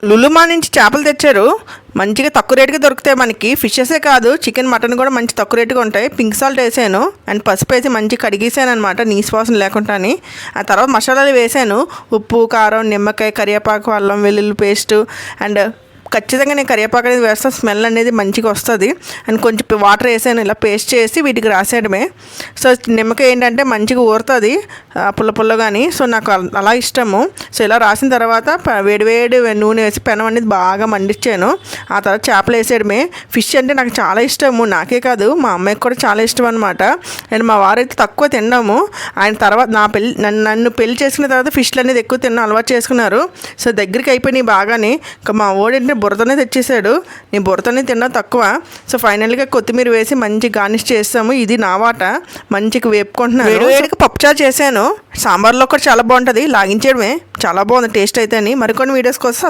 లులుమా నుంచి చేపలు తెచ్చారు. మంచిగా తక్కువ రేటుకి దొరుకుతాయి మనకి. ఫిషెసే కాదు, చికెన్ మటన్ కూడా మంచి తక్కువ రేటుగా ఉంటాయి. పింక్ సాల్ట్ వేసాను అండ్ పసుపు వేసి మంచిగా కడిగేసాను అనమాట, నీసు వాసన లేకుండా. ఆ తర్వాత మసాలాలు వేసాను, ఉప్పు, కారం, నిమ్మకాయ, కరివేపాకు, అల్లం వెల్లుల్లి పేస్టు. అండ్ ఖచ్చితంగా నేను కరివేపాకు అనేది వేస్తాను, స్మెల్ అనేది మంచిగా వస్తుంది. అండ్ కొంచెం వాటర్ వేసాను, ఇలా పేస్ట్ చేసి వీటికి రాసేయడమే. సో నిమ్మకాయ ఏంటంటే మంచిగా ఊరుతుంది పుల్ల పుల్లగాని, సో నాకు అలా ఇష్టము. సో ఇలా రాసిన తర్వాత వేడివేడి నూనె వేసి పెనం అనేది బాగా మండించాను. ఆ తర్వాత చేపలు వేసేయడమే. ఫిష్ అంటే నాకు చాలా ఇష్టము, నాకే కాదు మా అమ్మాయికి కూడా చాలా ఇష్టం అనమాట. అండ్ మా వారైతే తక్కువ తిన్నాము. ఆయన తర్వాత నన్ను పెళ్లి చేసుకున్న తర్వాత ఫిష్లు అనేది ఎక్కువ తిన్నాను, అలవాటు చేసుకున్నారు. సో దగ్గరికి అయిపోయినాయి బాగానే. ఇంకా మా ఓడి బురదనే తెచ్చేసాడు, నేను బురదనే తిన్నా తక్కువ. సో ఫైనల్గా కొత్తిమీర వేసి మంచి గార్నిష్ చేస్తాము. ఇది నా వాట, మంచిగా వేపుకుంటున్నాను. వేడివేడికి పప్పుచారు చేశాను, సాంబార్లో కూడా చాలా బాగుంటుంది, లాగించేయడమే. చాలా బాగుంది టేస్ట్ అయితే. అని మరికొన్ని వీడియోస్ కోసం